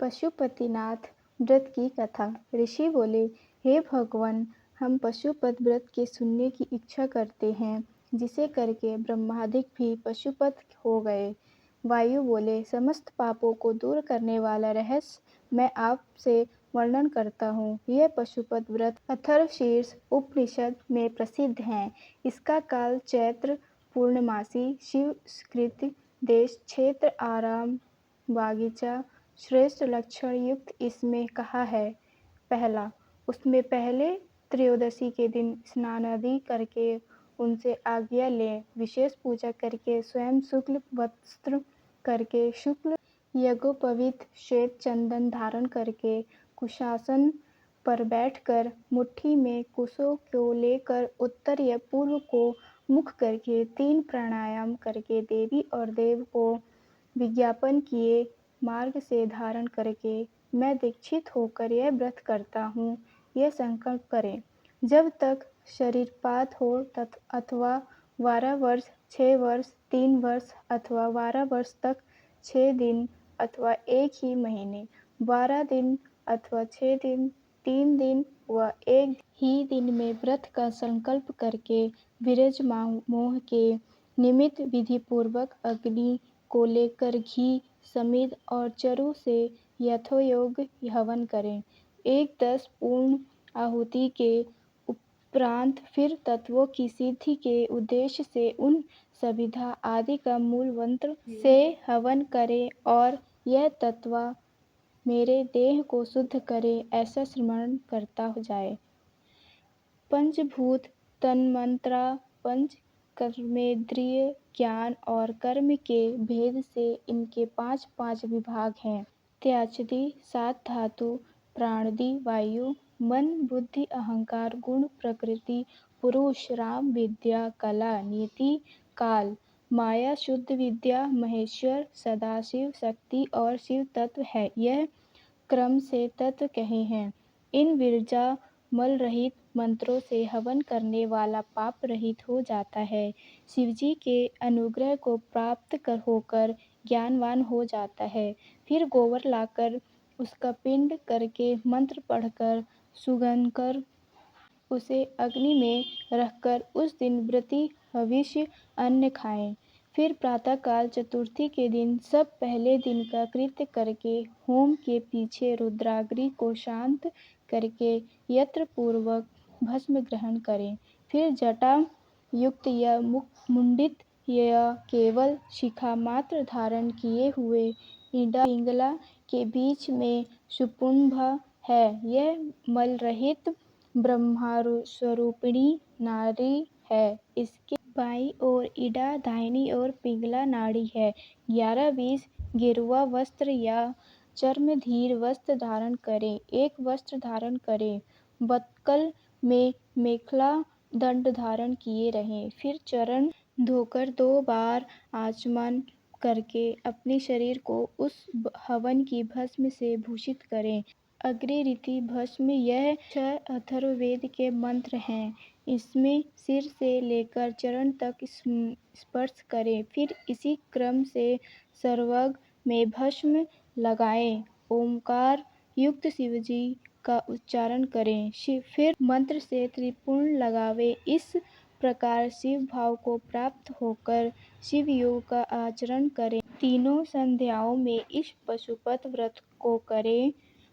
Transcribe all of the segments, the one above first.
पशुपतिनाथ व्रत की कथा। ऋषि बोले, हे भगवान, हम पशुपत व्रत के सुनने की इच्छा करते हैं, जिसे करके ब्रह्मादिक भी पशुपत हो गए। वायु बोले, समस्त पापों को दूर करने वाला रहस्य मैं आपसे वर्णन करता हूँ। यह पशुपत व्रत अथर्वशीर्ष उपनिषद में प्रसिद्ध है। इसका काल चैत्र पूर्णमासी, शिवकृत देश, क्षेत्र आराम बागीचा, श्रेष्ठ लक्षण युक्त इसमें कहा है। पहला, उसमें पहले त्रयोदशी के दिन स्नान आदि करके उनसे आज्ञा लें, विशेष पूजा करके स्वयं शुक्ल वस्त्र करके, शुक्ल यज्ञोपवीत श्वेत चंदन धारण करके, कुशासन पर बैठकर मुट्ठी में कुशों को लेकर उत्तर या पूर्व को मुख करके 3 प्राणायाम करके देवी और देव को विज्ञापन किए मार्ग से धारण करके मैं दीक्षित होकर यह व्रत करता हूँ, यह संकल्प करें। जब तक शरीरपात हो अथवा 12 वर्ष, 6 वर्ष, 3 वर्ष अथवा 12 वर्ष तक 6 दिन अथवा एक ही महीने, 12 दिन अथवा 6 दिन, 3 दिन व एक ही दिन में व्रत का संकल्प करके विरज मोह के निमित्त विधिपूर्वक अग्नि को लेकर घी, समिध और चरु से यथोयोग हवन करें। 1-10 पूर्ण आहुति के उपरांत फिर तत्वों की सिद्धि के उद्देश्य से उन समिधा आदि का मूल मंत्र से हवन करें और यह तत्व मेरे देह को शुद्ध करे, ऐसा स्मरण करता जाए। पंचभूत तन्मात्रा, पंच कर्मेंद्रिय, ज्ञान और कर्म के भेद से इनके 5-5 विभाग हैं। त्याचदी, 7 धातु, प्राणादि, वायु, मन, बुद्धि, अहंकार, गुण, प्रकृति, पुरुष, राम, विद्या, कला, नीति, काल, माया, शुद्ध विद्या, महेश्वर, सदाशिव, शक्ति और शिव तत्व है। यह क्रम से तत्व कहे हैं। इन विरजा मल रहित मंत्रों से हवन करने वाला पाप रहित हो जाता है, शिवजी के अनुग्रह को प्राप्त होकर ज्ञानवान हो जाता है। फिर गोबर लाकर उसका पिंड करके मंत्र पढ़कर सुगंधकर उसे अग्नि में रखकर उस दिन व्रती हविष्य अन्न खाएं। फिर प्रातःकाल चतुर्थी के दिन सब पहले दिन का कृत्य करके होम के पीछे रुद्राग्नि को शांत करके यत्र पूर्वक भस्म ग्रहण करें। फिर जटा युक्त या मुंडित या केवल शिखा मात्र धारण किए हुए इड़ा पिंगला के बीच में सुपुंभ है, यह मल रहित ब्रह्मस्वरूपिणी नारी है। इसके बाईं ओर इड़ा, दाहिनी ओर पिंगला नाड़ी है। 11-20 गेरुआ वस्त्र या चर्मधीर वस्त्र धारण करें। एक वस्त्र धारण करें। बतकल में मेखला दंड धारण किए रहें। फिर चरण धोकर 2 बार आचमन करके अपने शरीर को उस हवन की भस्म से भूषित करें। अग्नि रीति भस्म, यह 6 अथर्ववेद के मंत्र हैं। इसमें सिर से लेकर चरण तक स्पर्श करें। फिर इसी क्रम से सर्वांग में भस्म लगाएं। ओमकार युक्त शिवजी का उच्चारण करें। फिर मंत्र से त्रिपुण लगावें। इस प्रकार शिव भाव को प्राप्त होकर शिव योग का आचरण करें। तीनों संध्याओं में इस पशुपत व्रत को करें।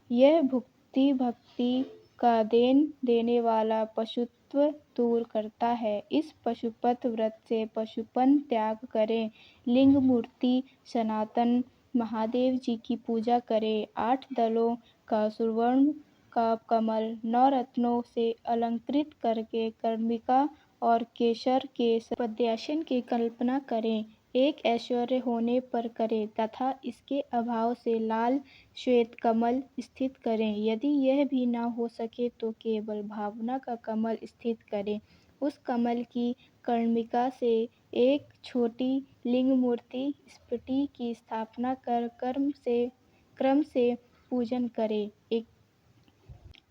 यह भक्ति का देने वाला पशुत्व दूर करता है। इस पशुपत व्रत से पशुपन त्याग करें। लिंग मूर्ति सनातन महादेव जी की पूजा करें। 8 दलों का सुवर्ण का कमल 9 रत्नों से अलंकृत करके कर्णिका और केसर के पद्मासन की कल्पना करें। एक ऐश्वर्य होने पर करें तथा इसके अभाव से लाल श्वेत कमल स्थित करें। यदि यह भी न हो सके तो केवल भावना का कमल स्थित करें। उस कमल की कर्णिका से एक छोटी लिंग मूर्ति स्फटिक की स्थापना कर क्रम से पूजन करें।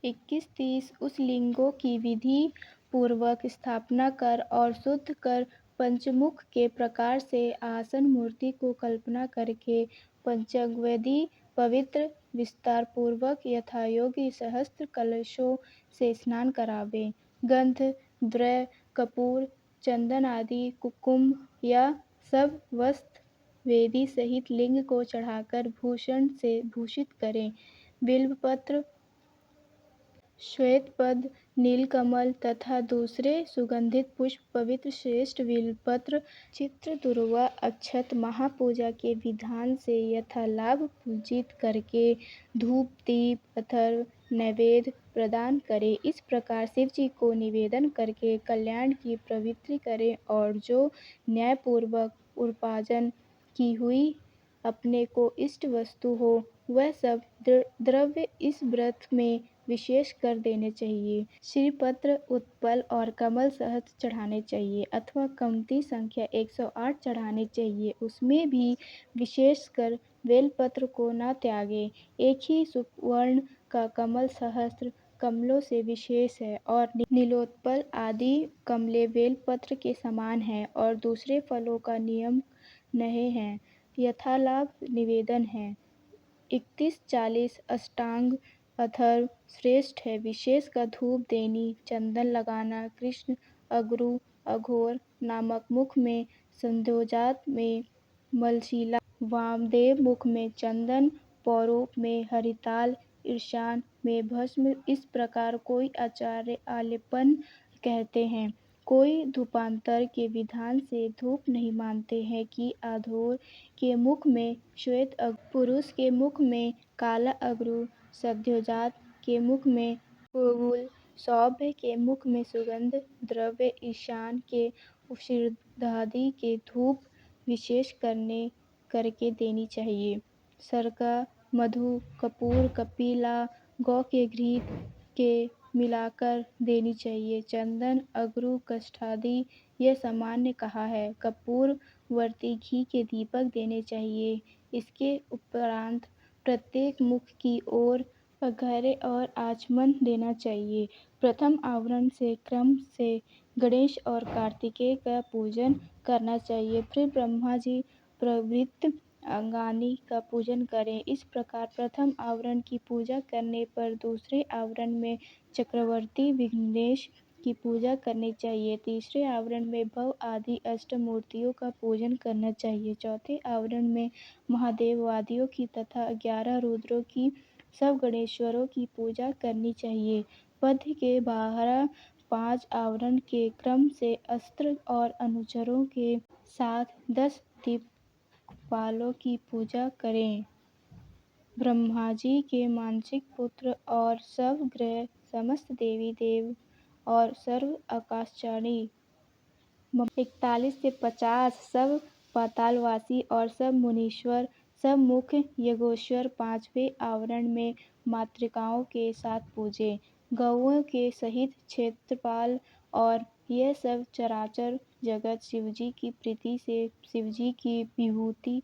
21-30 उस लिंगों की विधि पूर्वक स्थापना कर और शुद्ध कर पंचमुख के प्रकार से आसन मूर्ति को कल्पना करके पंचांगविधि पवित्र विस्तारपूर्वक यथायोग्य सहस्त्र कलशों से स्नान करावें। गंध, द्रव्य, कपूर, चंदन आदि कुकुम या सब वस्त्र वेदी सहित लिंग को चढ़ाकर भूषण से भूषित करें। बिल्वपत्र, श्वेतपद्म, नीलकमल तथा दूसरे सुगंधित पुष्प पवित्र श्रेष्ठ बिल्वपत्र, चित्र, दूर्वा, अक्षत महापूजा के विधान से यथालाभ पूजित करके धूप, दीप, अथर्व, नैवेद्य प्रदान करें। इस प्रकार शिव जी को निवेदन करके कल्याण की प्रवृत्ति करें और जो न्यायपूर्वक उपार्जन की हुई अपने को इष्ट वस्तु हो वह सब द्रव्य इस व्रत में विशेष कर देने चाहिए। श्रीपत्र, उत्पल और कमल सहस्त्र चढ़ाने चाहिए अथवा कमती संख्या 108 चढ़ानी चाहिए। उसमें भी विशेषकर बेलपत्र को न त्यागें। एक ही सुवर्ण का कमल सहस्त्र कमलों से विशेष है और नीलोत्पल आदि कमलें बेलपत्र के समान हैं और दूसरे फलों का नियम नहीं है, यथालाभ निवेदन है। 31-40 अष्टांग अथर्व श्रेष्ठ है। विशेष का धूप देनी, चंदन लगाना, कृष्ण, अगरु, अघोर नामक मुख में संध्योजात में मलशीला, वामदेव मुख में चंदन, पौरूप में हरिताल, ईशान में भस्म, इस प्रकार कोई आचार्य आलेपन कहते हैं। कोई धूपांतर के विधान से धूप नहीं मानते हैं कि अघोर के मुख में श्वेत अगरु, पुरुष के मुख में काला अगरु, संध्योजात के मुख में गुग्गुल, सौम्य के मुख में सुगंध द्रव्य, ईशान के औषधादि के धूप विशेष करके देनी चाहिए। सरका, मधु, कपूर, कपिला, गौ के घृत के मिलाकर देनी चाहिए। चंदन, अगरु, काष्ठादि यह सामान्य कहा है। कपूर वर्ती घी के दीपक देने चाहिए। इसके उपरांत प्रत्येक मुख की ओर अर्घ्य और आचमन देना चाहिए। प्रथम आवरण से क्रम से गणेश और कार्तिकेय का पूजन करना चाहिए, फिर ब्रह्मा जी प्रभृत अंगानी का पूजन करें। इस प्रकार प्रथम आवरण की पूजा करने पर दूसरे आवरण में चक्रवर्ती विघ्नेश की पूजा करनी चाहिए। तीसरे आवरण में भव आदि अष्टमूर्तियों का पूजन करना चाहिए। चौथे आवरण में महादेववादियों की तथा 11 रुद्रों की, सब गणेश्वरों की पूजा करनी चाहिए। पद्य के 5 आवरण के क्रम से अस्त्र और अनुचरों के साथ 10 दिक्पालों की पूजा करें। ब्रह्मा जी के मानसिक पुत्र और सब ग्रह, समस्त देवी देव और सर्व आकाशचारी 41 से 50 सब पातालवासी और सब मुनीश्वर, सब मुख्य योगेश्वर 5वें आवरण में मातृकाओं के साथ पूजे। गौओं के सहित क्षेत्रपाल और यह सब चराचर जगत शिवजी की प्रीति से शिवजी की विभूति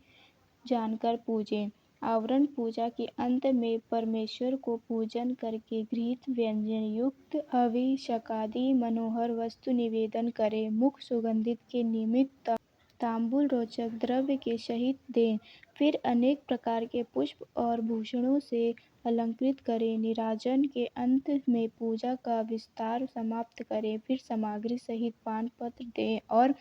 जानकर पूजें। आवरण पूजा के अंत में परमेश्वर को पूजन करके घृत व्यंजन युक्त अभिषेकादि मनोहर वस्तु निवेदन करें। मुख सुगंधित के निमित्त तांबूल रोचक द्रव्य के सहित दें। फिर अनेक प्रकार के पुष्प और भूषणों से अलंकृत करें। नीराजन के अंत में पूजा का विस्तार समाप्त करें। फिर सामग्री सहित पान पत्र दें और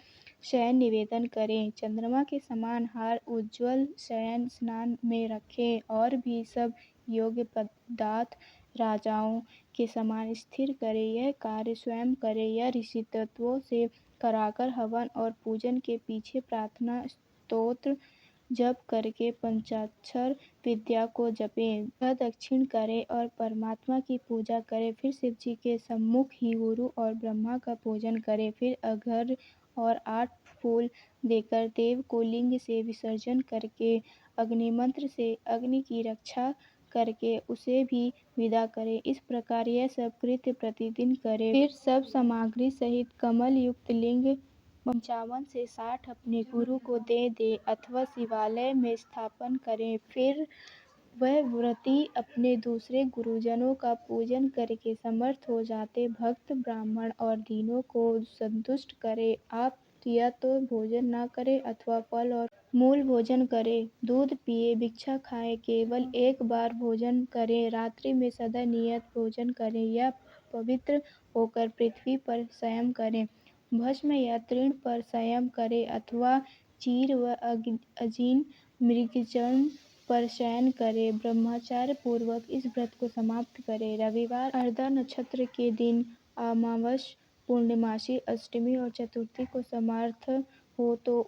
शयन निवेदन करें। चंद्रमा के समान हार उज्ज्वल शयन स्नान में रखें और भी सब योग्य पदार्थ राजाओं के समान स्थिर करें। यह कार्य स्वयं करें या ऋषि तत्वों से कराकर हवन और पूजन के पीछे प्रार्थना स्तोत्र जप करके पंचाक्षर विद्या को जपें। प्रदक्षिण करें और परमात्मा की पूजा करें। फिर शिव जी के सम्मुख ही गुरु और ब्रह्मा का पूजन करें। फिर अर्घ्य और 8 फूल देकर देव को लिंग से विसर्जन करके अग्निमंत्र से अग्नि की रक्षा करके उसे भी विदा करें। इस प्रकार यह सब कृत्य प्रतिदिन करें। फिर सब सामग्री सहित कमल युक्त लिंग 55 से 60 अपने गुरु को दे अथवा शिवालय में स्थापन करें। फिर वह व्रती अपने दूसरे गुरुजनों का पूजन करके समर्थ हो जाते भक्त ब्राह्मण और दीनों को संतुष्ट करे। आप युक्त या तो भोजन न करे अथवा फल और मूल भोजन करे, दूध पिए, भिक्षा खाए, केवल एक बार भोजन करे, रात्रि में सदा नियत भोजन करे या पवित्र होकर पृथ्वी पर शयन करे, भस्म या तृण पर शयन करे अथवा चीर व अजीन मृगचर्म पर शयन करे, ब्रह्मचर्य पूर्वक इस व्रत को समाप्त करे। रविवार, अर्धा नक्षत्र के दिन, अमावस्या, पूर्णिमासी, अष्टमी और चतुर्थी को समर्थ हो तो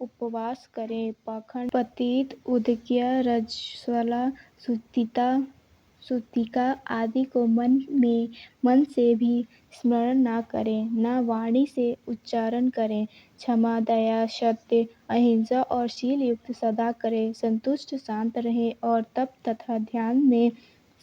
उपवास करें। पाखंड, पतित, उद्यत, रजस्वला, सूतिका आदि को मन से भी स्मरण न करें, न वाणी से उच्चारण करें। क्षमा, दया, सत्य, अहिंसा और शील युक्त सदा करें। संतुष्ट, शांत रहें और तप तथा ध्यान में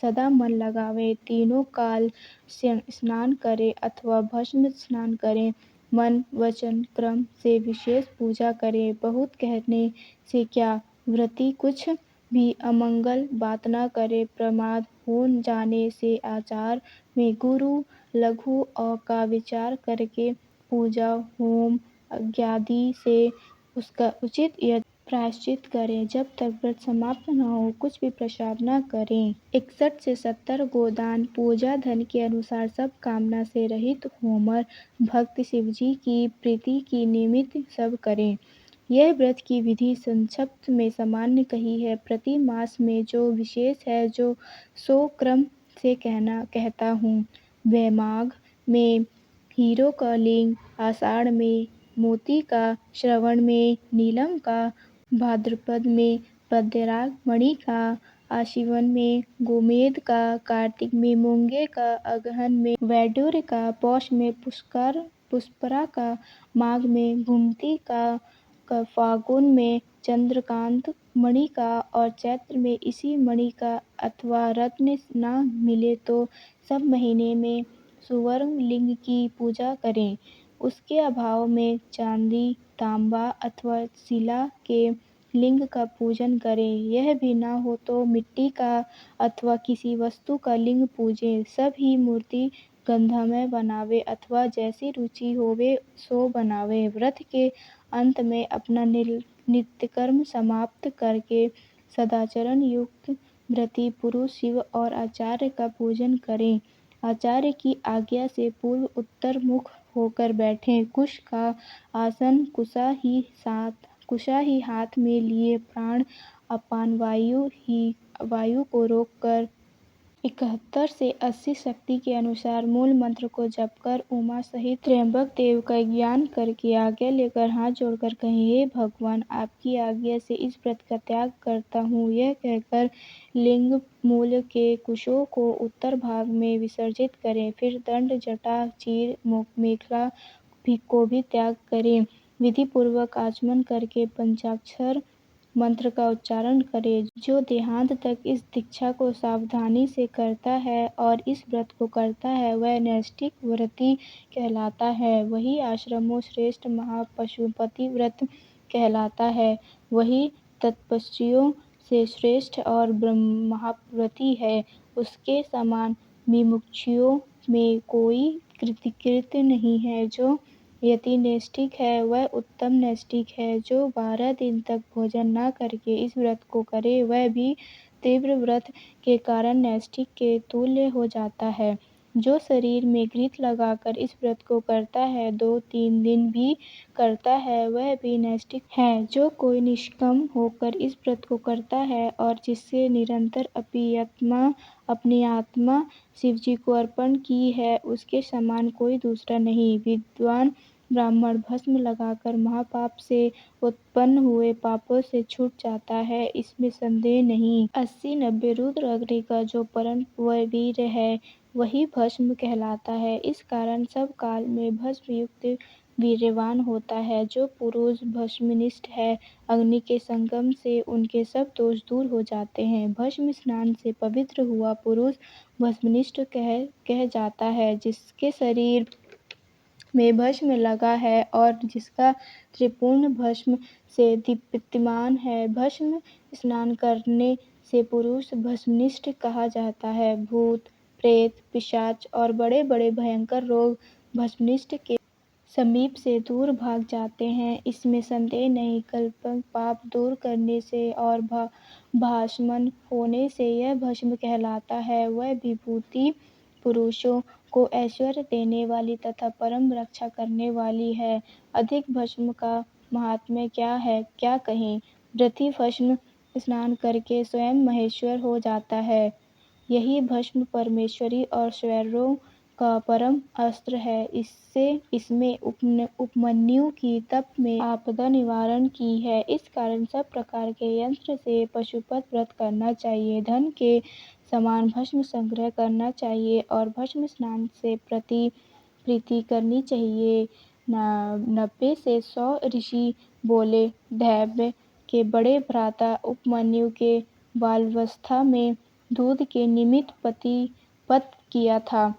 सदा मन लगावें। तीनों काल स्नान करें अथवा भस्म स्नान करें। मन वचन क्रम से विशेष पूजा करें। बहुत कहने से क्या, व्रती कुछ भी अमंगल बात न करे। प्रमाद हो जाने से आचार में गुरु लघु का विचार करके पूजा होम यज्ञादि से उसका उचित प्रायश्चित करें। जब तक व्रत समाप्त न हो कुछ भी प्रसाद न करें। 61 से 70 गोदान, पूजा धन के अनुसार सब कामना से रहित होमर भक्त शिवजी की प्रीति की निमित्त सब करें। यह व्रत की विधि संक्षिप्त में सामान्य कही है। प्रति मास में जो विशेष है जो सो क्रम से कहता हूँ। वैमाघ में हीरो का लिंग, आषाढ़ में मोती का, श्रवण में नीलम का, भाद्रपद में पद्मराग मणि का, आश्विन में गोमेद का, कार्तिक में मूंगे का, अगहन में वैडूर्य का, पौष में पुष्परा का, माघ में घुमती का, फागुन में चंद्रकांत मणि का और चैत्र में इसी मणि का अथवा रत्न न मिले तो सब महीने में सुवर्ण लिंग की पूजा करें। उसके अभाव में चांदी, तांबा अथवा शिला के लिंग का पूजन करें। यह भी न हो तो मिट्टी का अथवा किसी वस्तु का लिंग पूजें। सब ही मूर्ति गंधमय बनावे अथवा जैसी रुचि होवे सो बनावे। व्रत के अंत में अपना नित्यकर्म समाप्त करके सदाचरण युक्त व्रती पुरुष शिव और आचार्य का पूजन करें। आचार्य की आज्ञा से पूर्व उत्तर मुख होकर बैठें। कुश का आसन, कुशा ही हाथ में लिए प्राण अपान वायु को रोककर 71 से 80 शक्ति के अनुसार मूल मंत्र को जपकर उमा सहित त्र्यंबक देव का ज्ञान करके आज्ञा लेकर हाथ जोड़कर कहें, हे भगवान, आपकी आज्ञा से इस व्रत का त्याग करता हूँ। यह कहकर लिंग मूल के कुशों को उत्तर भाग में विसर्जित करें। फिर दंड, जटा, चीर, मेखला को भी त्याग करें। विधि पूर्वक आचमन करके पंचाक्षर मंत्र का उच्चारण करें। जो देहांत तक इस दीक्षा को सावधानी से करता है और इस व्रत को करता है वह नैष्ठिक व्रती कहलाता है। वही आश्रमों श्रेष्ठ महापशुपति व्रत कहलाता है। वही तपस्वियों से श्रेष्ठ और महाव्रती है। उसके समान मुमुक्षुओं में कोई कृत्य नहीं है। जो यति नैष्ठिक है वह उत्तम नैष्ठिक है। जो 12 दिन तक भोजन न करके इस व्रत को करे वह भी तीव्र व्रत के कारण नैष्ठिक के तुल्य हो जाता है। जो शरीर में घृत लगाकर इस व्रत को करता है 2-3 दिन भी करता है वह भी नैष्ठिक है। जो कोई निष्काम होकर इस व्रत को करता है और जिससे निरंतर अपनी आत्मा शिवजी को अर्पण की है उसके समान कोई दूसरा नहीं। विद्वान ब्राह्मण भस्म लगाकर महापाप से उत्पन्न हुए पापों से छूट जाता है, इसमें संदेह नहीं। 80-90 रुद्र अग्नि का जो परम वीर है वही भस्म कहलाता है। इस कारण सब काल में भस्म युक्त वीर्यवान होता है। जो पुरुष भस्मनिष्ठ है अग्नि के संगम से उनके सब दोष दूर हो जाते हैं। भस्म स्नान से पवित्र हुआ पुरुष भस्मनिष्ठ कह जाता है। जिसके शरीर में भस्म लगा है और जिसका त्रिपुर्ण भस्म से दीप्तिमान है, भस्म स्नान करने से पुरुष भस्मनिष्ठ कहा जाता है। भूत, प्रेत, पिशाच और बड़े बड़े भयंकर रोग भस्मनिष्ठ के समीप से दूर भाग जाते हैं, इसमें संदेह नहीं। कल्पक पाप दूर करने से और भासमान होने से यह भस्म कहलाता है। वह विभूति पुरुषों को ऐश्वर्य देने वाली तथा परम रक्षा करने वाली है। अधिक भस्म का महात्म्य क्या है, क्या कहें। व्रती भस्म स्नान करके स्वयं महेश्वर हो जाता है। यही भस्म परमेश्वरी और स्वैरों का परम अस्त्र है। इसमें उपमन्यु की तप में आपदा निवारण की है। इस कारण सब प्रकार के यंत्र से पशुपत व्रत करना चाहिए। धन के समान भस्म संग्रह करना चाहिए और भस्म स्नान से प्रीति करनी चाहिए। 90 से 100 ऋषि बोले। दैव्य के बड़े भ्राता उपमन्यु के बाल्यावस्था में दूध के निमित्त पतिपत किया था।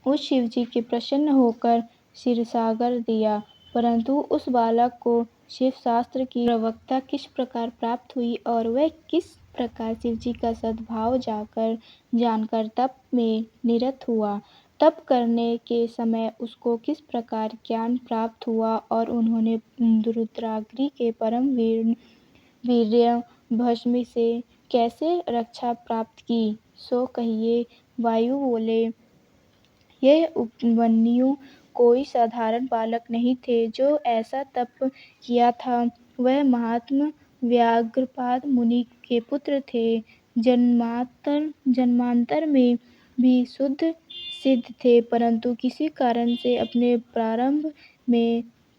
उस शिवजी के प्रसन्न होकर क्षीरसागर दिया, परंतु उस बालक को शिवशास्त्र की प्रवक्ता किस प्रकार प्राप्त हुई और वह किस प्रकार शिवजी का सद्भाव जानकर तप में निरत हुआ। तप करने के समय उसको किस प्रकार ज्ञान प्राप्त हुआ और उन्होंने रुद्राग्नि के परम वीर्य भस्म से कैसे रक्षा प्राप्त की, सो कहिए। वायु बोले, यह उपमन्यु कोई साधारण बालक नहीं थे जो ऐसा तप किया था। वह महात्मा व्याघ्रपाद मुनि के पुत्र थे। जन्मांतर में भी शुद्ध सिद्ध थे, परंतु किसी कारण से अपने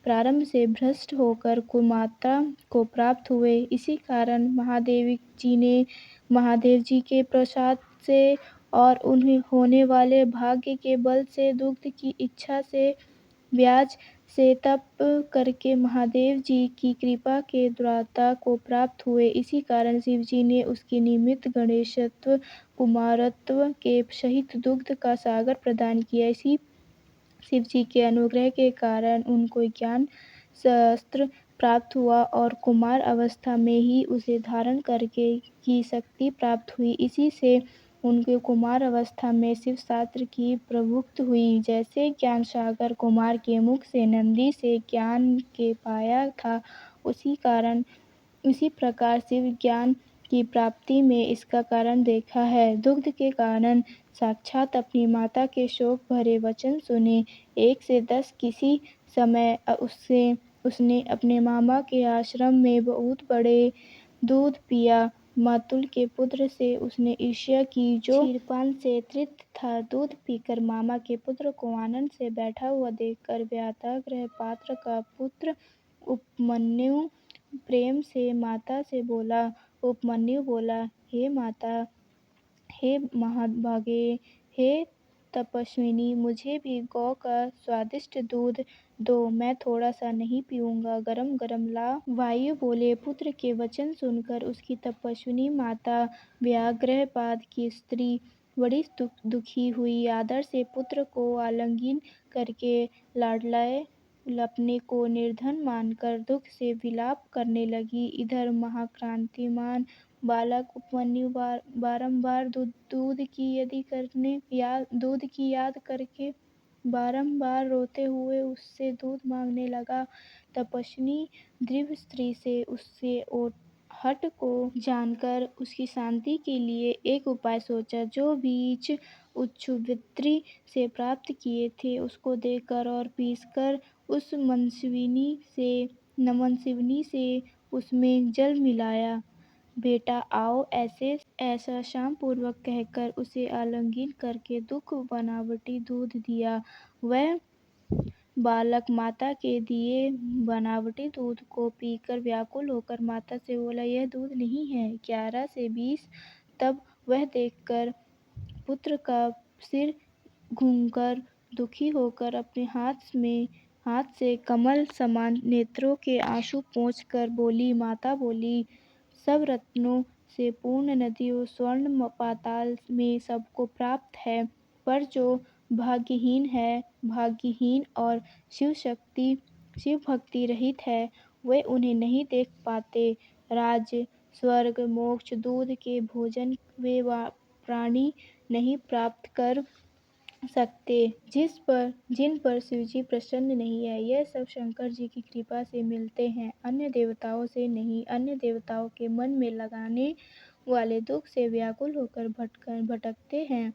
प्रारंभ से भ्रष्ट होकर कुमाता को प्राप्त हुए। इसी कारण महादेव जी के प्रसाद से और उन्हें होने वाले भाग्य के बल से दुग्ध की इच्छा से व्याज से तप करके महादेव जी की कृपा के द्वारा को प्राप्त हुए। इसी कारण शिवजी ने उसके निमित्त गणेशत्व कुमारत्व के सहित दुग्ध का सागर प्रदान किया। इसी शिवजी के अनुग्रह के कारण उनको ज्ञान शस्त्र प्राप्त हुआ और कुमार अवस्था में ही उसे धारण करके की शक्ति प्राप्त हुई। इसी से उनके कुमार अवस्था में शिवशास्त्र की प्रभुक्त हुई। जैसे ज्ञान सागर कुमार के मुख से नंदी से ज्ञान के पाया था, उसी प्रकार शिव ज्ञान की प्राप्ति में इसका कारण देखा है। दुग्ध के कारण साक्षात अपनी माता के शोक भरे वचन सुने। 1 से 10 किसी समय उसने अपने मामा के आश्रम में बहुत बड़े दूध पिया। मातुल के पुत्र से उसने ईर्ष्या की, जो क्षीरपान से तृप्त था। दूध पीकर मामा के पुत्र को आनंद से बैठा हुआ देखकर व्याघ्र पात्र का पुत्र उपमन्यु प्रेम से माता से बोला। उपमन्यु बोला, हे माता, हे महाभागे, हे तपस्विनी, मुझे भी गौ का स्वादिष्ट दूध दो, मैं थोड़ा सा नहीं पीऊँगा, गरम गरम ला। वायु बोले, पुत्र के वचन सुनकर उसकी तपस्विनी माता व्याघ्रपाद की स्त्री बड़ी दुखी हुई। आदर से पुत्र को आलिंगन करके लाडलाए अपने को निर्धन मानकर दुख से विलाप करने लगी। इधर महाक्रांतिमान बालक उपमन्यु बारंबार दूध की याद करके बारंबार रोते हुए उससे दूध मांगने लगा। तपस्विनी दिव्य स्त्री से उससे हठ को जानकर उसकी शांति के लिए एक उपाय सोचा। जो बीज उच्छुवृत्ति से प्राप्त किए थे उसको देकर और पीसकर उस मनस्विनी से उसमें जल मिलाया। बेटा आओ, ऐसा शाम पूर्वक कहकर उसे आलिंगन करके दुख बनावटी दूध दिया। वह बालक माता के दिए बनावटी दूध को पीकर व्याकुल होकर माता से बोला, यह दूध नहीं है। 11 से 20 तब वह देखकर पुत्र का सिर घूमकर दुखी होकर अपने हाथ से कमल समान नेत्रों के आंसू पोंछकर बोली। माता बोली, सब रत्नों से पूर्ण नदियों स्वर्ण पाताल में सबको प्राप्त है, पर जो भाग्यहीन और शिव भक्ति रहित है, वे उन्हें नहीं देख पाते। राज्य स्वर्ग मोक्ष दूध के भोजन वे प्राणी नहीं प्राप्त कर सकते, जिन पर शिवजी प्रसन्न नहीं है। यह सब शंकर जी की कृपा से मिलते हैं, अन्य देवताओं से नहीं। अन्य देवताओं के मन में लगाने वाले दुख से व्याकुल होकर भटकते हैं।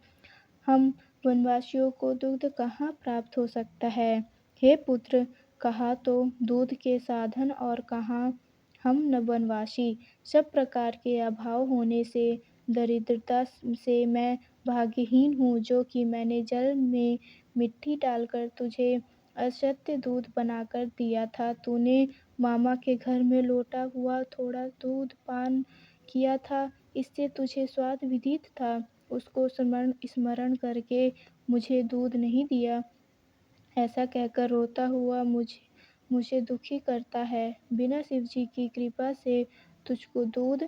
हम वनवासियों को दूध कहाँ प्राप्त हो सकता है। हे पुत्र, कहाँ तो दूध के साधन और कहाँ हम न वनवासी। सब प्रकार के अभाव होने से, दरिद्रता से मैं भाग्यहीन हूँ, जो कि मैंने जल में मिट्टी डालकर तुझे असत्य दूध बनाकर दिया था। तूने मामा के घर में लौटा हुआ थोड़ा दूध पान किया था, इससे तुझे स्वाद विदित था। उसको स्मरण करके मुझे दूध नहीं दिया, ऐसा कहकर रोता हुआ मुझे दुखी करता है। बिना शिवजी की कृपा से तुझको दूध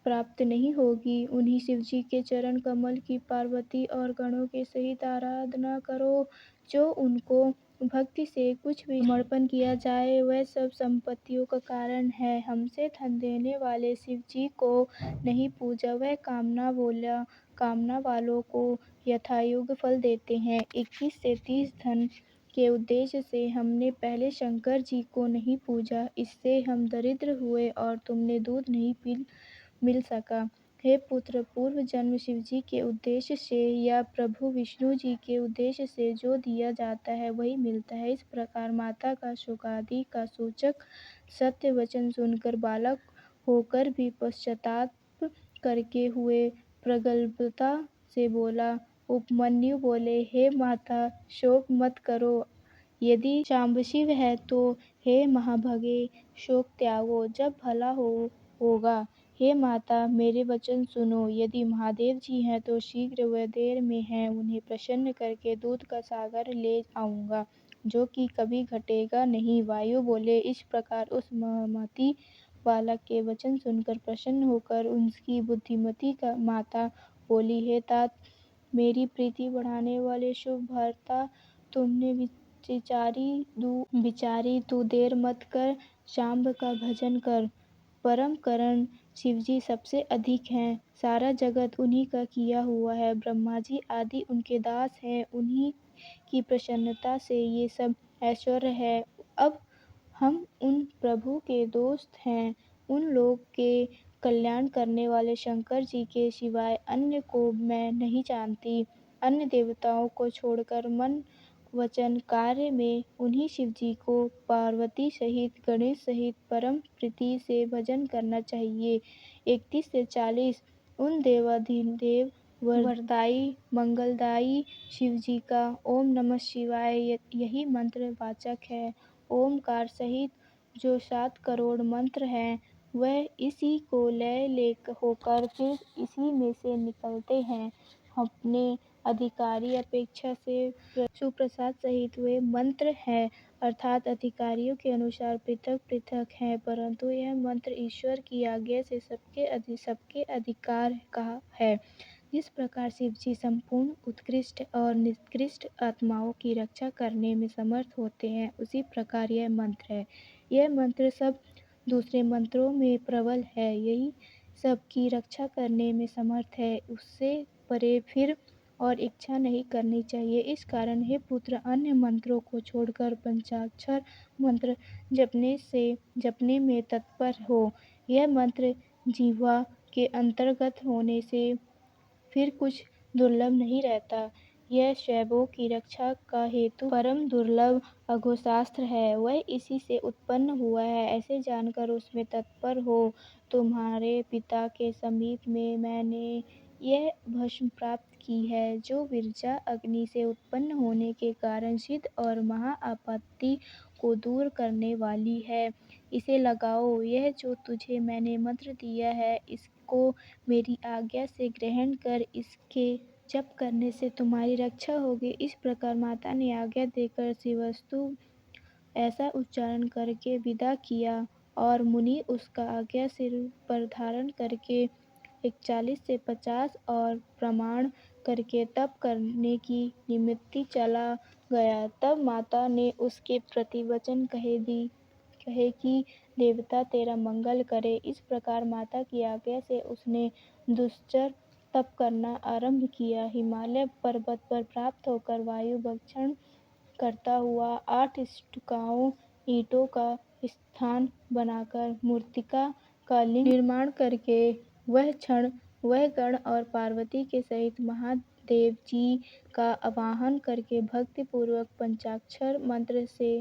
प्राप्त नहीं होगी। उन्हीं शिवजी के चरण कमल की पार्वती और गणों के सहित आराधना करो। जो उनको भक्ति से कुछ भी समर्पण किया जाए, वह सब संपत्तियों का कारण है। हमसे धन देने वाले शिवजी को नहीं पूजा, वह कामना वालों को यथायोग्य फल देते हैं। 21 से 30 धन के उद्देश्य से हमने पहले शंकर जी को नहीं पूजा, इससे हम दरिद्र हुए और तुमने दूध नहीं मिल सका। हे पुत्र, पूर्व जन्म शिवजी के उद्देश्य से या प्रभु विष्णु जी के उद्देश्य से जो दिया जाता है वही मिलता है। इस प्रकार माता का शोकादि का सूचक सत्य वचन सुनकर बालक होकर भी पश्चाताप करके हुए प्रगल्भता से बोला। उपमन्यु बोले, हे माता, शोक मत करो। यदि शांबशिव है तो हे महाभगे, शोक त्यागो, जब भला होगा। हे माता, मेरे वचन सुनो। यदि महादेव जी हैं तो शीघ्र व देर में हैं, उन्हें प्रसन्न करके दूध का सागर ले आऊँगा, जो कि कभी घटेगा नहीं। वायु बोले, इस प्रकार उस मति बालक के वचन सुनकर प्रसन्न होकर उसकी बुद्धिमती का माता बोली, हे तात, मेरी प्रीति बढ़ाने वाले शुभ भर्ता, तुमने बिचारी तू देर मत कर, शांब का भजन कर। परम करण शिवजी सबसे अधिक हैं, सारा जगत उन्हीं का किया हुआ है। ब्रह्मा जी आदि उनके दास हैं, उन्हीं की प्रसन्नता से ये सब ऐश्वर्य है। अब हम उन प्रभु के दोस्त हैं। उन लोग के कल्याण करने वाले शंकर जी के सिवाय अन्य को मैं नहीं जानती। अन्य देवताओं को छोड़कर मन वचन कार्य में उन्हीं शिवजी को पार्वती सहित गणेश सहित परम प्रीति से भजन करना चाहिए। 31 से 40 उन देवाधिदेव वरदायी मंगलदायी शिवजी का ओम नमः शिवाय यही मंत्र वाचक है। ओमकार सहित जो 7 करोड़ मंत्र हैं, वह इसी को लय होकर फिर इसी में से निकलते हैं। अपने अधिकारी अपेक्षा से सुप्रसाद सहित वे मंत्र हैं, अर्थात अधिकारियों के अनुसार पृथक पृथक हैं, परंतु यह मंत्र ईश्वर की आज्ञा से सबके अधिकार का है। जिस प्रकार शिवजी संपूर्ण उत्कृष्ट और निकृष्ट आत्माओं की रक्षा करने में समर्थ होते हैं, उसी प्रकार यह मंत्र है। यह मंत्र सब दूसरे मंत्रों में प्रबल है, यही सबकी रक्षा करने में समर्थ है। उससे परे फिर और इच्छा नहीं करनी चाहिए। इस कारण हे पुत्र, अन्य मंत्रों को छोड़कर पंचाक्षर मंत्र जपने में तत्पर हो। यह मंत्र जिह्वा के अंतर्गत होने से फिर कुछ दुर्लभ नहीं रहता। यह शैवों की रक्षा का हेतु परम दुर्लभ अघोशास्त्र है, वह इसी से उत्पन्न हुआ है, ऐसे जानकर उसमें तत्पर हो। तुम्हारे पिता के समीप में मैंने यह भस्म प्राप्त की है, जो विरजा अग्नि से उत्पन्न होने के कारण सिद्ध और महा आपत्ति को दूर करने वाली है। इसे लगाओ। यह जो तुझे मैंने मंत्र दिया है, इसको मेरी आज्ञा से ग्रहण कर, इसके जप करने से तुम्हारी रक्षा होगी। इस प्रकार माता ने आज्ञा देकर शिवस्तु ऐसा उच्चारण करके विदा किया और मुनि उसका आज्ञा सिर पर धारण करके 41 से 50 और प्रमाण करके तप करने की निमित्त चला गया। तब माता ने उसके प्रति वचन कहे कि देवता तेरा मंगल करे। इस प्रकार माता की आज्ञा से उसने दुश्चर तप करना आरंभ किया। हिमालय पर्वत पर प्राप्त होकर वायु भक्षण करता हुआ 8 स्तूपाओं ईंटों का स्थान बनाकर मूर्तिका का लिंग निर्माण करके वह गण और पार्वती के सहित महादेव जी का आवाहन करके भक्तिपूर्वक पंचाक्षर मंत्र से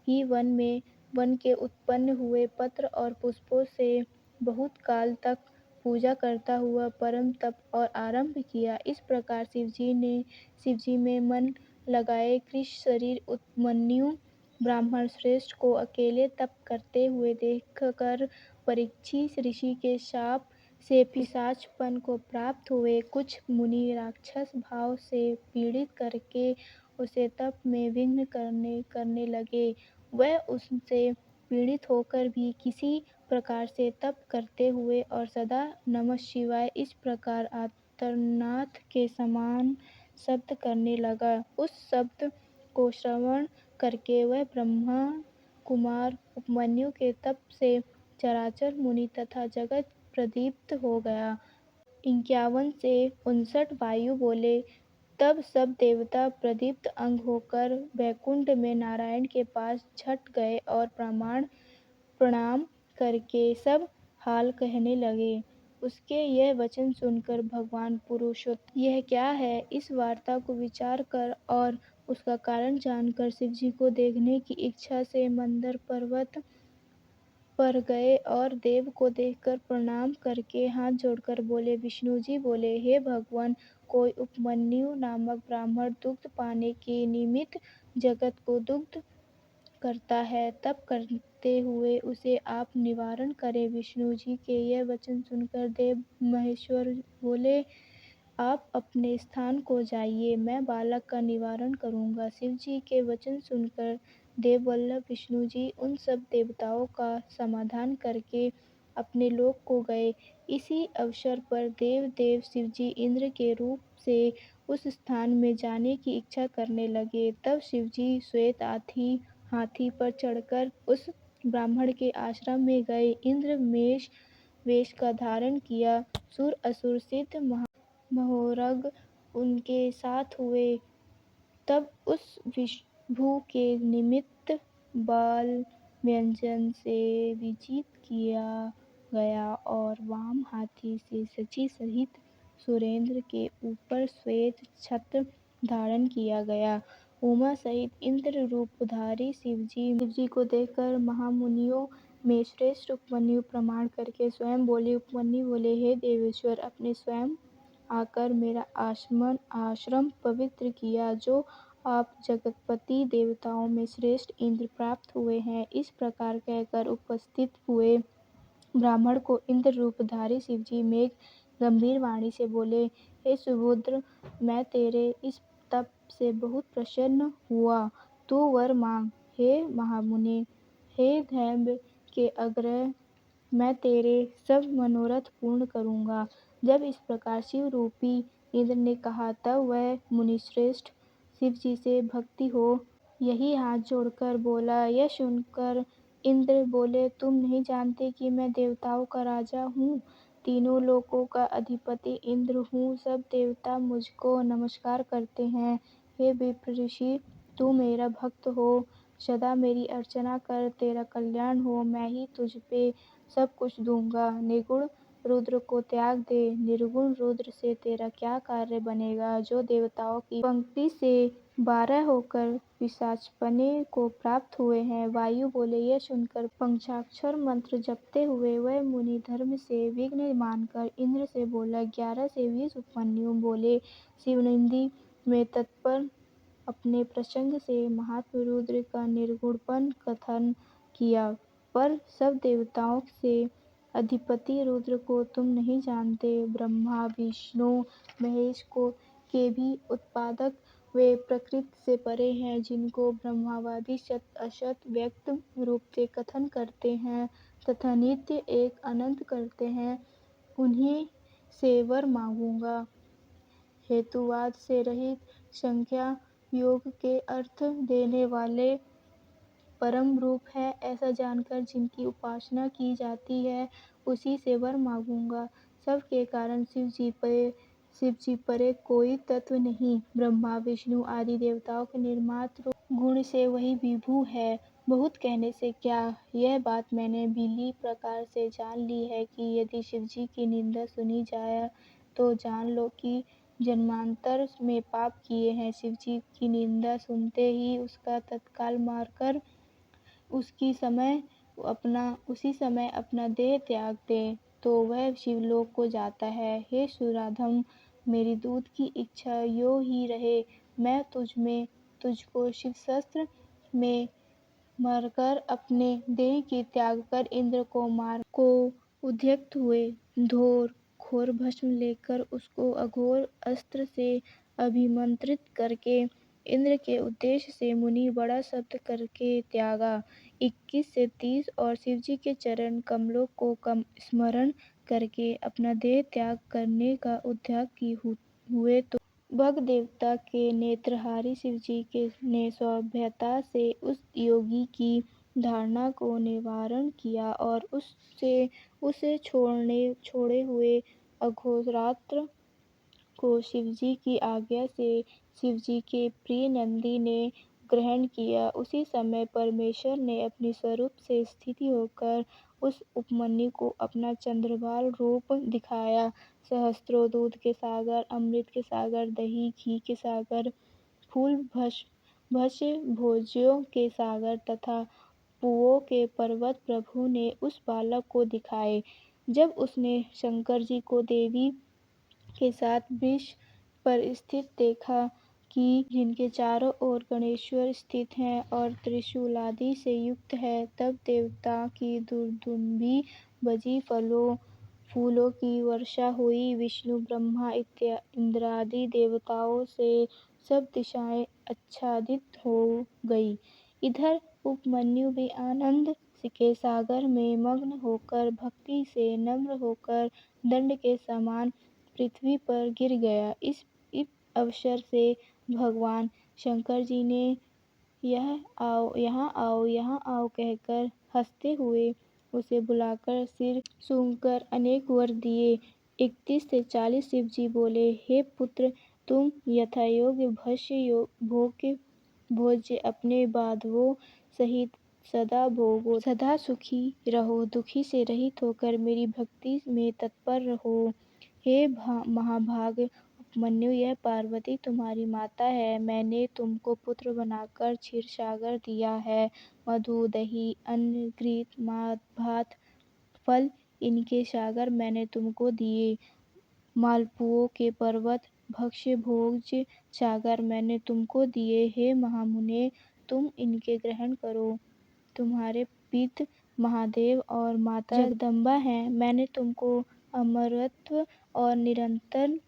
ही वन के उत्पन्न हुए पत्र और पुष्पों से बहुत काल तक पूजा करता हुआ परम तप और आरंभ किया। इस प्रकार शिवजी में मन लगाए कृष शरीर उपमन्यु ब्राह्मण श्रेष्ठ को अकेले तप करते हुए देखकर परीक्षित ऋषि के शाप से पिशाचपन को प्राप्त हुए। कुछ मुनि राक्षस भाव से पीड़ित करके उसे तप में विघ्न करने लगे। वह उनसे पीड़ित होकर भी किसी प्रकार से तप करते हुए और सदा नमः शिवाय इस प्रकार आर्तनाद के समान शब्द करने लगा। उस शब्द को श्रवण करके वह ब्रह्मा कुमार उपमन्यु के तप से चराचर मुनि तथा जगत प्रदीप्त हो गया। 51 से 59 वायु बोले। तब सब देवता प्रदीप्त अंग होकर वैकुंठ में नारायण के पास छट गए और प्रणाम करके सब हाल कहने लगे। उसके यह वचन सुनकर भगवान पुरुषोत्तम यह क्या है, इस वार्ता को विचार कर और उसका कारण जानकर शिवजी को देखने की इच्छा से मंदर पर्वत पर गए और देव को देखकर प्रणाम करके हाथ जोड़कर बोले। विष्णु जी बोले, हे भगवान, कोई उपमन्यु नामक ब्राह्मण दुग्ध पाने के निमित्त जगत को दुग्ध करता है, तप करते हुए उसे आप निवारण करें। विष्णु जी के यह वचन सुनकर देव महेश्वर बोले, आप अपने स्थान को जाइए, मैं बालक का निवारण करूंगा। शिव जी के वचन सुनकर देववल्लभ विष्णु जी उन सब देवताओं का समाधान करके अपने लोक को गए। इसी अवसर पर देव शिवजी इंद्र के रूप से उस स्थान में जाने की इच्छा करने लगे। तब शिवजी श्वेत हाथी पर चढ़कर उस ब्राह्मण के आश्रम में गए। इंद्र मेष वेश का धारण किया। सुर असुर सिद्ध महोरग उनके साथ हुए। तब उस विभु के निमित्त बाल व्यंजन से विजित किया गया और वाम हाथी से शची सहित सुरेंद्र के ऊपर श्वेत छत्र धारण किया गया। उमा सहित इंद्र रूपधारी शिवजी को देखकर महामुनियों में श्रेष्ठ उपमन्यु प्रणाम करके स्वयं बोले। उपमन्यु बोले, हे देवेश्वर, अपने स्वयं आकर मेरा आश्रम पवित्र किया। जो आप जगतपति देवताओं में श्रेष्ठ इंद्र प्राप्त हुए हैं। इस प्रकार कहकर उपस्थित हुए ब्राह्मण को इंद्र रूपधारी शिवजी में गंभीर वाणी से बोले, हे सुबुद्र, मैं तेरे इस तप से बहुत प्रसन्न हुआ, तू वर मांग। हे महामुनि, हे दैत्य के अग्रह, मैं तेरे सब मनोरथ पूर्ण करूंगा। जब इस प्रकार शिव रूपी इंद्र ने कहा, तब वह मुनिश्रेष्ठ शिव जी से भक्ति हो यही हाथ जोड़कर बोला। यह सुनकर इंद्र बोले, तुम नहीं जानते कि मैं देवताओं का राजा हूँ, तीनों लोकों का अधिपति इंद्र हूँ। सब देवता मुझको नमस्कार करते हैं। हे विप्र ऋषि, तू मेरा भक्त हो, सदा मेरी अर्चना कर, तेरा कल्याण हो। मैं ही तुझ पे सब कुछ दूंगा। निर्गुण रुद्र को त्याग दे, निर्गुण रुद्र से तेरा क्या कार्य बनेगा, जो देवताओं की पंक्ति से 12 होकर पिशाचपने को प्राप्त हुए हैं। वायु बोले। यह सुनकर पंचाक्षर मंत्र जपते हुए वह मुनि धर्म से विघ्न मानकर इंद्र से बोला। 11 से 20 उपमन्यु बोले। शिवनिंदा में तत्पर अपने प्रसंग से महात्मा रुद्र का निर्गुणपन कथन किया, पर सब देवताओं से अधिपति रुद्र को तुम नहीं जानते। ब्रह्मा विष्णु महेश के भी उत्पादक वे प्रकृति से परे हैं, जिनको ब्रह्मवादी सत असत व्यक्त रूप से कथन करते हैं तथा नित्य एक अनंत करते हैं, उन्हीं से वर मांगूंगा। हेतुवाद से रहित, संख्या योग के अर्थ देने वाले परम रूप है, ऐसा जानकर जिनकी उपासना की जाती है, उसी से वर मांगूंगा। सब के कारण शिव जी पे शिव जी परे कोई तत्व नहीं। ब्रह्मा विष्णु आदि देवताओं के निर्मात्र गुण से वही विभु है। बहुत कहने से क्या, यह बात मैंने भली प्रकार से जान ली है कि यदि शिव जी की निंदा सुनी जाए तो जान लो कि जन्मांतर में पाप किए हैं। शिव जी की निंदा सुनते ही उसका तत्काल मारकर उसी समय अपना देह त्याग दे तो वह शिवलोक को जाता है। हे सुराधम, मेरी दूध की इच्छा यो ही रहे। मैं तुझको शिवशस्त्र में मरकर अपने देह की त्याग कर इंद्र को उद्यत हुए घोर भस्म लेकर उसको अघोर अस्त्र से अभिमंत्रित करके इंद्र के उद्देश्य से मुनि बड़ा शब्द करके त्यागा। 21 से 30 और शिवजी के चरण कमलों को स्मरण करके अपना देह त्याग करने का उद्यत हुए तो भग देवता के नेत्रहारी शिवजी ने सौम्यता से उस योगी की धारणा को निवारण किया और उसे छोड़े हुए अघोरात्र को शिवजी की आज्ञा से शिवजी के प्रिय नंदी ने ग्रहण किया। उसी समय परमेश्वर ने अपने स्वरूप से स्थित होकर उस उपमन्यु को अपना चंद्रभाल रूप दिखाया। सहस्त्रों दूध के सागर, अमृत के सागर, दही घी के सागर, फूल भस्य भोज्यों के सागर तथा पुओं के पर्वत प्रभु ने उस बालक को दिखाए। जब उसने शंकर जी को देवी के साथ वृक्ष पर स्थित देखा कि जिनके चारों ओर गणेश्वर स्थित हैं और त्रिशूलादि से युक्त है, तब देवता की दुर्दुम्भी बजी, फूलों की वर्षा हुई। विष्णु ब्रह्मा इंद्रादि देवताओं से सब दिशाएं आच्छादित हो गई। इधर उपमन्यु भी आनंद के सागर में मग्न होकर भक्ति से नम्र होकर दंड के समान पृथ्वी पर गिर गया। इस अवसर से भगवान शंकर जी ने यहाँ आओ कहकर हंसते हुए उसे बुलाकर सिर सूंघकर अनेक वर दिए। 31 से 40 शिव जी बोले, हे पुत्र, तुम यथायोग्य भोज्य अपने बांधवों सहित सदा भोगो, सदा सुखी रहो, दुखी से रहित होकर मेरी भक्ति में तत्पर रहो। हे महाभाग उपमन्यु, यह पार्वती तुम्हारी माता है। मैंने तुमको पुत्र बनाकर क्षीरसागर दिया है। मधु, दही, अन्न, घृत, भात, फल इनके सागर मैंने तुमको दिए। मालपुओं के पर्वत, भक्ष्य भोज्य सागर मैंने तुमको दिए। हे महामुने, तुम इनके ग्रहण करो। तुम्हारे पिता महादेव और माता जगदम्बा हैं। मैंने तुमको अमरत्व और निरंतर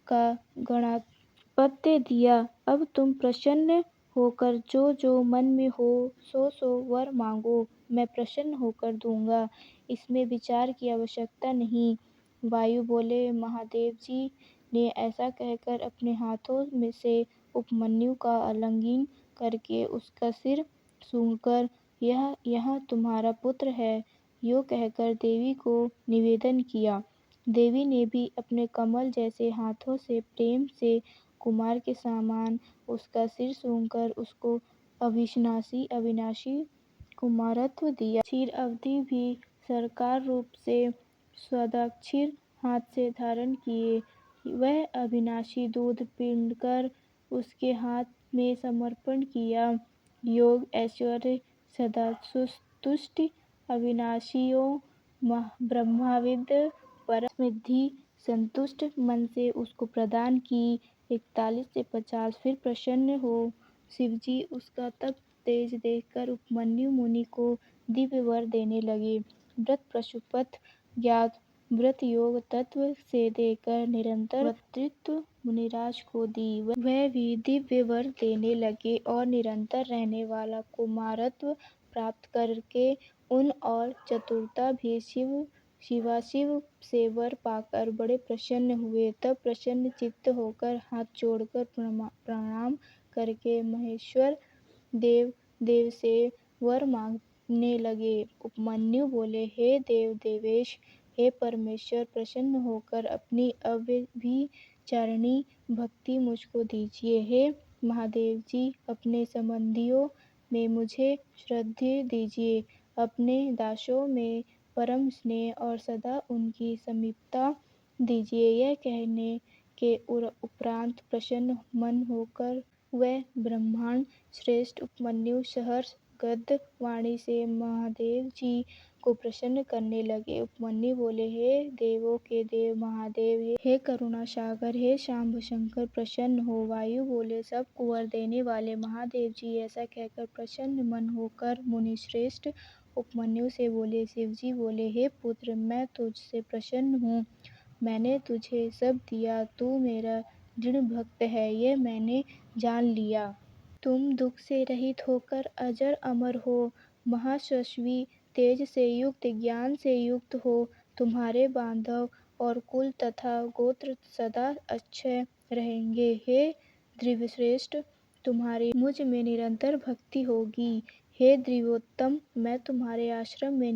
का गणाधिपत्य दिया। अब तुम प्रसन्न होकर जो जो मन में हो सो वर मांगो, मैं प्रसन्न होकर दूंगा। इसमें विचार की आवश्यकता नहीं। वायु बोले, महादेव जी ने ऐसा कहकर अपने हाथों में से उपमन्यु का आलिंगन करके उसका सिर सूंघकर यह तुम्हारा पुत्र है, यो कहकर देवी को निवेदन किया। देवी ने भी अपने कमल जैसे हाथों से प्रेम से कुमार के समान उसका सिर सूंघकर उसको अविनाशी कुमारत्व दिया। क्षीर अवधि भी साकार रूप से स्वदाक्षिर हाथ से धारण किए। वह अविनाशी दूध पीकर उसके हाथ में समर्पण किया। योग ऐश्वर्य सदासुष्टि अविनाशियों ब्रह्माविद परम सिद्धि संतुष्ट मन से उसको प्रदान की। 41 से 50 फिर प्रसन्न हो शिवजी उसका तप तेज देखकर उपमन्यु मुनि को दिव्य वर देने लगे। व्रत पशुपत ज्ञात व्रत योग तत्व से देकर निरंतर वक्तृत्व मुनिराज को दी। वह भी दिव्य वर देने लगे और निरंतर रहने वाला कुमारत्व प्राप्त करके उन और चतुरता भी शिवाशिव से वर पाकर बड़े प्रसन्न हुए। तब प्रसन्न चित्त होकर हाथ जोड़कर प्रणाम करके महेश्वर देव से वर मांगने लगे। उपमन्यु बोले, हे देवेश, हे परमेश्वर, प्रसन्न होकर अपनी चरणी भक्ति मुझको दीजिए। हे महादेव जी, अपने संबंधियों में मुझे श्रद्धेय दीजिए। अपने दासों में परम स्नेह और सदा उनकी समीपता दीजिए। यह कहने के उपरांत प्रसन्न मन होकर वह ब्रह्मांड श्रेष्ठ उपमन्यु सहर्ष गद्य वाणी से महादेव जी को प्रसन्न करने लगे। उपमन्यु बोले, हे देवों के देव महादेव, हे करुणा सागर, हे शांब शंकर, प्रसन्न हो। वायु बोले, सब कुंवर देने वाले महादेव जी, ऐसा कहकर प्रसन्न मन होकर मुनिश्रेष्ठ उपमन्यु से बोले। शिवजी बोले, हे पुत्र, मैं तुझसे प्रसन्न हूँ। मैंने तुझे सब दिया, तू मेरा दृढ़ भक्त है, यह मैंने जान लिया। तुम दुख से रहित होकर अजर अमर हो, महायशस्वी, तेज से युक्त, ज्ञान से युक्त हो। तुम्हारे बांधव और कुल तथा गोत्र सदा अक्षय रहेंगे। हे द्विजश्रेष्ठ, तुम्हारी मुझ में निरंतर भक्ति होगी। हे द्विजोत्तम, मैं तुम्हारे आश्रम में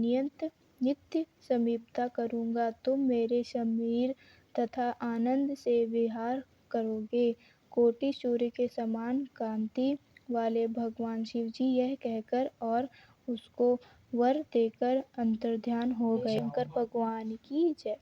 नित्य समीपता करूँगा। तुम मेरे समीर तथा आनंद से विहार करोगे। कोटि सूर्य के समान कांति वाले भगवान शिवजी यह कहकर और उसको वर देकर अंतर्ध्यान हो गए। शंकर भगवान की जय।